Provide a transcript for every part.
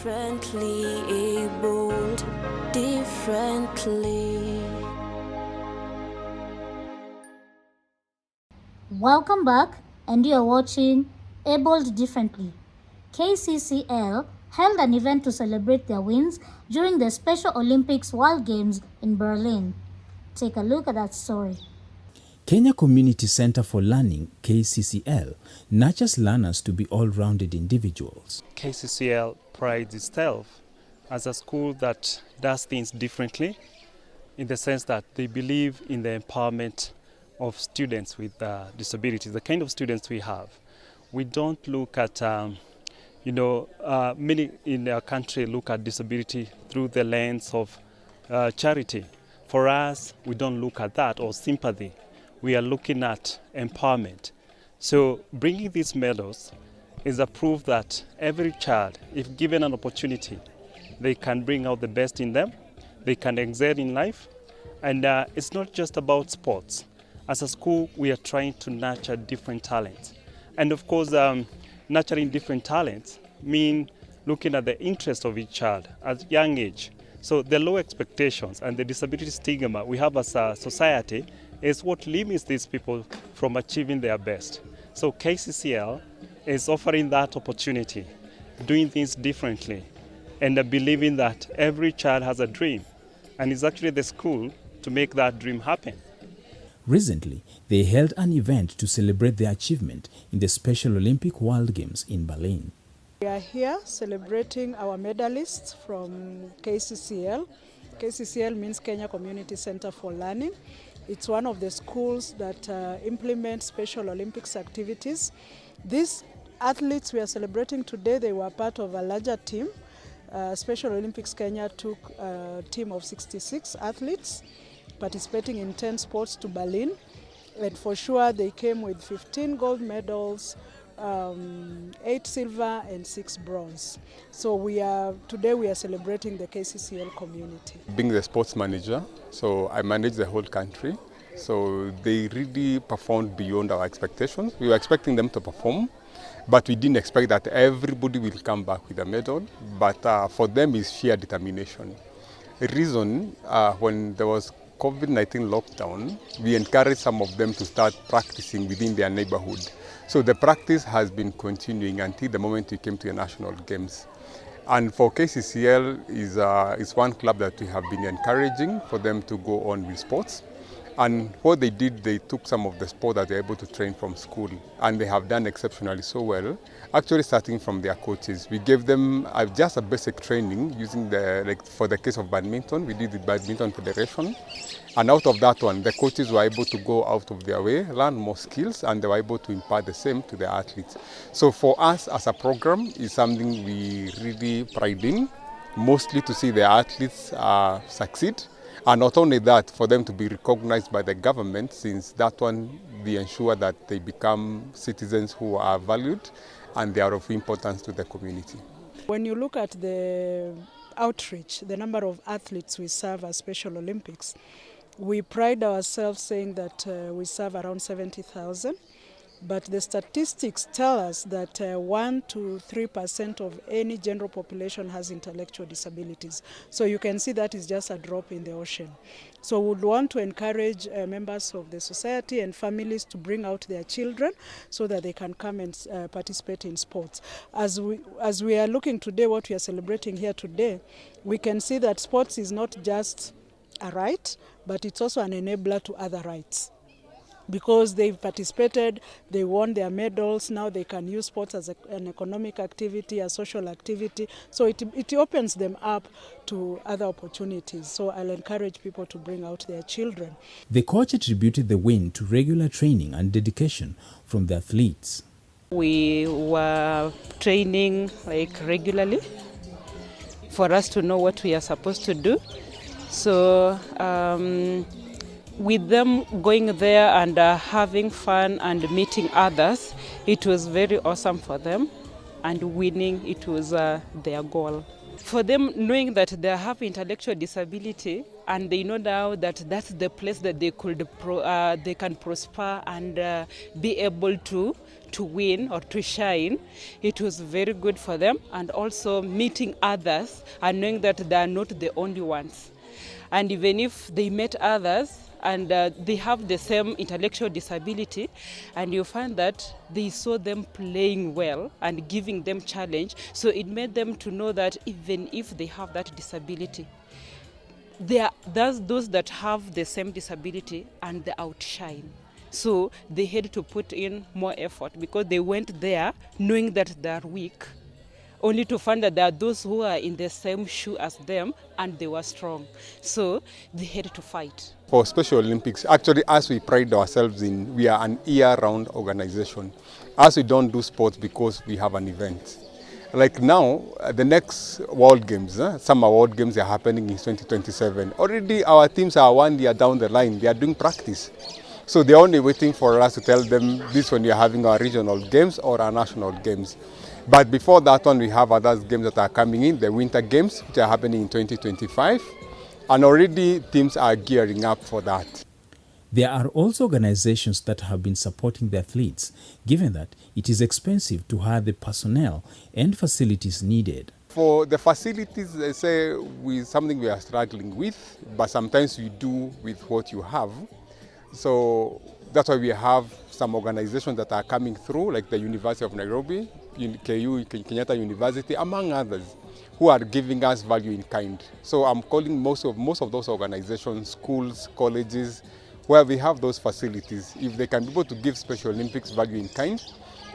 differently abled, differently. Welcome back, and you are watching Abled Differently. KCCL held an event to celebrate their wins during the Special Olympics World Games in Berlin. Take a look at that story. Kenya Community Center for Learning, KCCL, nurtures learners to be all-rounded individuals. KCCL prides itself as a school that does things differently, in the sense that they believe in the empowerment of students with disabilities, the kind of students we have. We don't look at, many in our country look at disability through the lens of charity. For us, we don't look at that, or sympathy. We are looking at empowerment. So bringing these medals is a proof that every child, if given an opportunity, they can bring out the best in them, they can excel in life, and it's not just about sports. As a school, we are trying to nurture different talents. And of course, nurturing different talents mean looking at the interest of each child at a young age. So the low expectations and the disability stigma we have as a society is what limits these people from achieving their best. So KCCL is offering that opportunity, doing things differently, and believing that every child has a dream, and it's actually the school to make that dream happen. Recently, they held an event to celebrate their achievement in the Special Olympic World Games in Berlin. We are here celebrating our medalists from KCCL. KCCL means Kenya Community Center for Learning. It's one of the schools that implement Special Olympics activities. These athletes we are celebrating today, they were part of a larger team. Special Olympics Kenya took a team of 66 athletes participating in 10 sports to Berlin. And for sure, they came with 15 gold medals, 8 silver and 6 bronze. So today we are celebrating the KCCL community. Being the sports manager, so I manage the whole country. So they really performed beyond our expectations. We were expecting them to perform, but we didn't expect that everybody will come back with a medal. But for them, it's sheer determination. The reason, when there was COVID-19 lockdown, we encouraged some of them to start practicing within their neighborhood. So the practice has been continuing until the moment we came to the national games. And for KCCL is one club that we have been encouraging for them to go on with sports. And what they did, they took some of the sport that they're able to train from school, and they have done exceptionally so well. Actually, starting from their coaches, we gave them just a basic training using for the case of badminton, we did the Badminton Federation. And out of that one, the coaches were able to go out of their way, learn more skills, and they were able to impart the same to the athletes. So for us as a program, is something we really pride in, mostly to see the athletes succeed. And not only that, for them to be recognized by the government, since that one, we ensure that they become citizens who are valued and they are of importance to the community. When you look at the outreach, the number of athletes we serve at Special Olympics, we pride ourselves saying that we serve around 70,000. But the statistics tell us that 1 to 3% of any general population has intellectual disabilities. So you can see that is just a drop in the ocean. So we would want to encourage members of the society and families to bring out their children so that they can come and participate in sports. As we are looking today, what we are celebrating here today, we can see that sports is not just a right, but it's also an enabler to other rights. Because they've participated, they won their medals, now they can use sports as an economic activity, a social activity. So it opens them up to other opportunities. So I'll encourage people to bring out their children. The coach attributed the win to regular training and dedication from the athletes. We were training regularly for us to know what we are supposed to do. So with them going there and having fun and meeting others, it was very awesome for them, and winning, it was their goal. For them, knowing that they have intellectual disability and they know now that that's the place that they could they can prosper and be able to win or to shine. It was very good for them, and also meeting others and knowing that they are not the only ones. And even if they met others and they have the same intellectual disability, and you find that they saw them playing well and giving them challenge, so it made them to know that even if they have that disability, there are those that have the same disability and they outshine. So they had to put in more effort because they went there knowing that they are weak, only to find that there are those who are in the same shoe as them and they were strong. So they had to fight. For Special Olympics, actually, as we pride ourselves in, we are an year-round organization. As we don't do sports because we have an event. Like now, the next World Games, Summer World Games are happening in 2027. Already our teams are 1 year down the line. They are doing practice. So they're only waiting for us to tell them this when we are having our regional games or our national games. But before that one, we have other games that are coming in, the Winter Games, which are happening in 2025. And already teams are gearing up for that. There are also organizations that have been supporting the athletes, given that it is expensive to hire the personnel and facilities needed. For the facilities, they say something we are struggling with, but sometimes we do with what you have. So that's why we have some organizations that are coming through, like the University of Nairobi, KU, Kenyatta University, among others, who are giving us value in kind. So I'm calling most of those organizations, schools, colleges, where we have those facilities. If they can be able to give Special Olympics value in kind,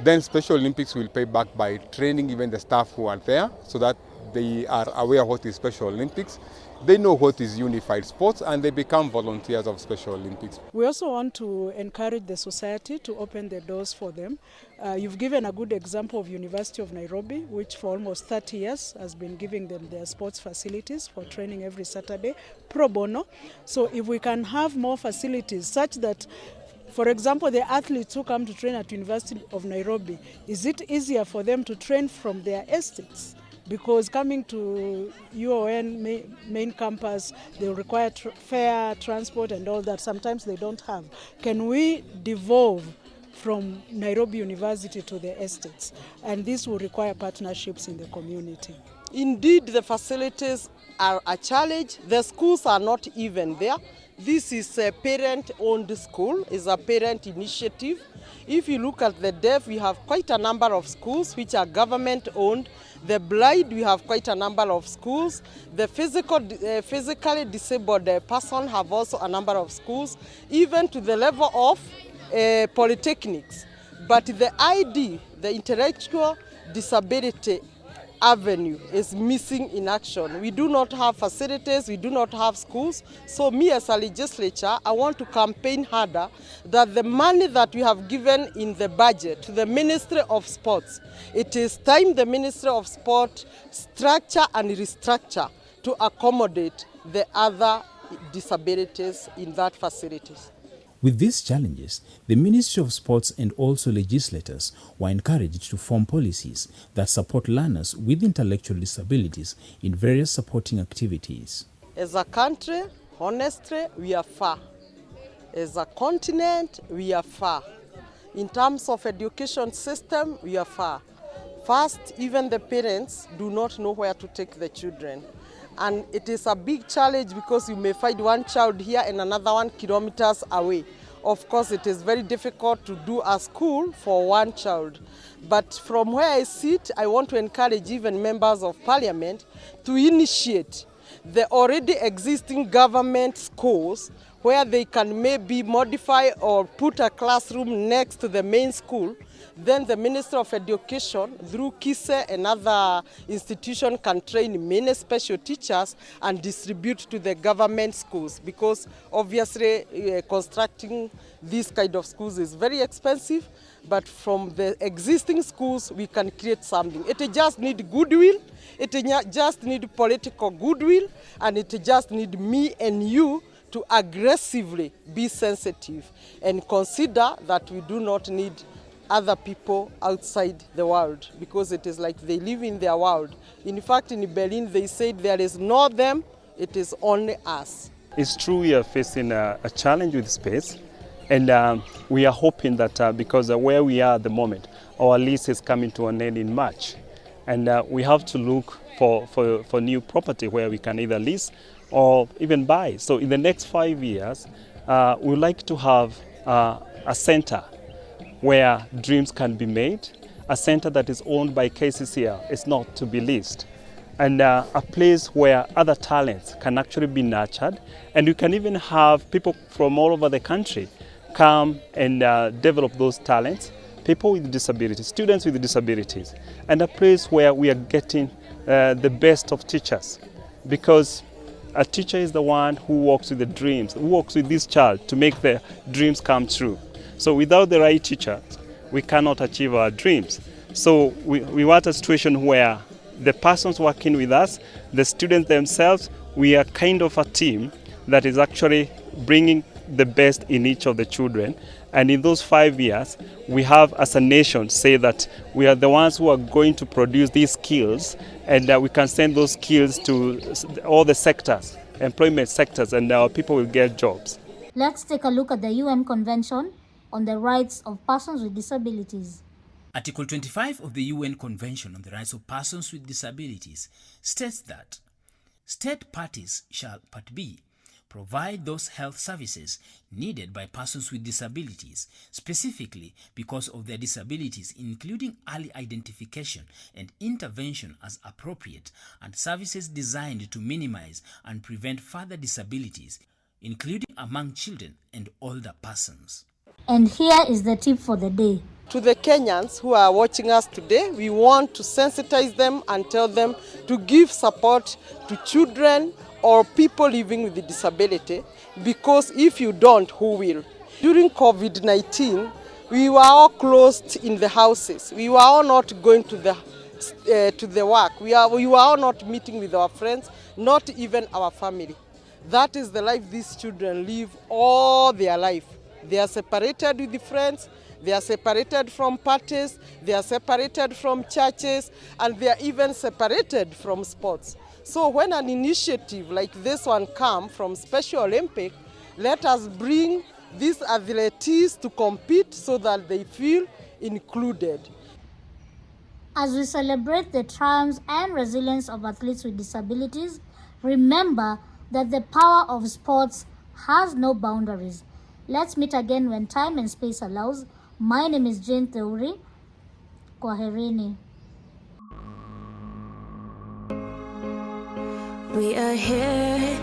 then Special Olympics will pay back by training even the staff who are there so that they are aware of what is Special Olympics. They know what is unified sports and they become volunteers of Special Olympics. We also want to encourage the society to open the doors for them. You've given a good example of University of Nairobi, which for almost 30 years has been giving them their sports facilities for training every Saturday, pro bono. So if we can have more facilities such that, for example, the athletes who come to train at University of Nairobi, is it easier for them to train from their estates? Because coming to UON main campus, they require fare, transport and all that. Sometimes they don't have. Can we devolve from Nairobi University to the estates? And this will require partnerships in the community. Indeed, the facilities are a challenge. The schools are not even there. This is a parent-owned school, it's a parent initiative. If you look at the deaf, we have quite a number of schools which are government-owned. The blind, we have quite a number of schools. The physically disabled person have also a number of schools, even to the level of polytechnics. But the ID, the intellectual disability avenue, is missing in action. We do not have facilities, we do not have schools. So me as a legislature, I want to campaign harder that the money that we have given in the budget to the Ministry of Sports, it is time the Ministry of Sport structure and restructure to accommodate the other disabilities in that facilities. With these challenges, the Ministry of Sports and also legislators were encouraged to form policies that support learners with intellectual disabilities in various supporting activities. As a country, honestly, we are far. As a continent, we are far. In terms of education system, we are far. First, even the parents do not know where to take the children. And it is a big challenge because you may find one child here and another 1 kilometers away. Of course, it is very difficult to do a school for one child. But from where I sit, I want to encourage even members of parliament to initiate the already existing government schools where they can maybe modify or put a classroom next to the main school. Then the Minister of Education, through KCCL and other institutions, can train many special teachers and distribute to the government schools, because obviously constructing these kind of schools is very expensive, but from the existing schools we can create something. It just needs goodwill, it just needs political goodwill, and it just needs me and you to aggressively be sensitive and consider that we do not need other people outside the world, because it is like they live in their world. In fact, in Berlin, they said there is no them, it is only us. It's true we are facing a challenge with space, and we are hoping that because where we are at the moment, our lease is coming to an end in March, and we have to look for new property where we can either lease or even buy. So in the next 5 years, we would like to have a center where dreams can be made, a center that is owned by KCCL, it's not to be leased, and a place where other talents can actually be nurtured, and you can even have people from all over the country come and develop those talents, people with disabilities, students with disabilities, and a place where we are getting the best of teachers, because a teacher is the one who works with the dreams, who works with this child to make their dreams come true. So without the right teacher, we cannot achieve our dreams. So we want a situation where the persons working with us, the students themselves, we are kind of a team that is actually bringing the best in each of the children. And in those 5 years, we have as a nation say that we are the ones who are going to produce these skills, and we can send those skills to all the sectors, employment sectors, and our people will get jobs. Let's take a look at the UN Convention on the Rights of Persons with Disabilities. Article 25 of the UN Convention on the Rights of Persons with Disabilities states that state parties shall, Part B, provide those health services needed by persons with disabilities, specifically because of their disabilities, including early identification and intervention as appropriate, and services designed to minimize and prevent further disabilities, including among children and older persons. And here is the tip for the day. To the Kenyans who are watching us today, we want to sensitize them and tell them to give support to children or people living with a disability, because if you don't, who will? During COVID-19, we were all closed in the houses. We were all not going to the work. We were all not meeting with our friends, not even our family. That is the life these children live all their life. They are separated with the friends, they are separated from parties, they are separated from churches, and they are even separated from sports. So when an initiative like this one comes from Special Olympic, let us bring these athletes to compete so that they feel included. As we celebrate the triumphs and resilience of athletes with disabilities, remember that the power of sports has no boundaries. Let's meet again when time and space allows. My name is Jane Theuri. Kwaherini. We are here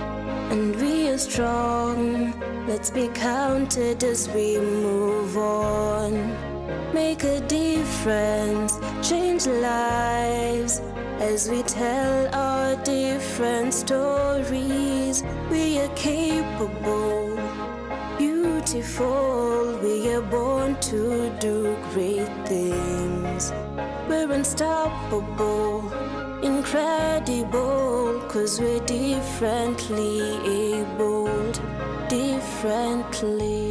and we are strong. Let's be counted as we move on. Make a difference, change lives as we tell our different stories. We are capable, beautiful, we are born to do great things. We're unstoppable, incredible, 'cause we're differently abled, differently.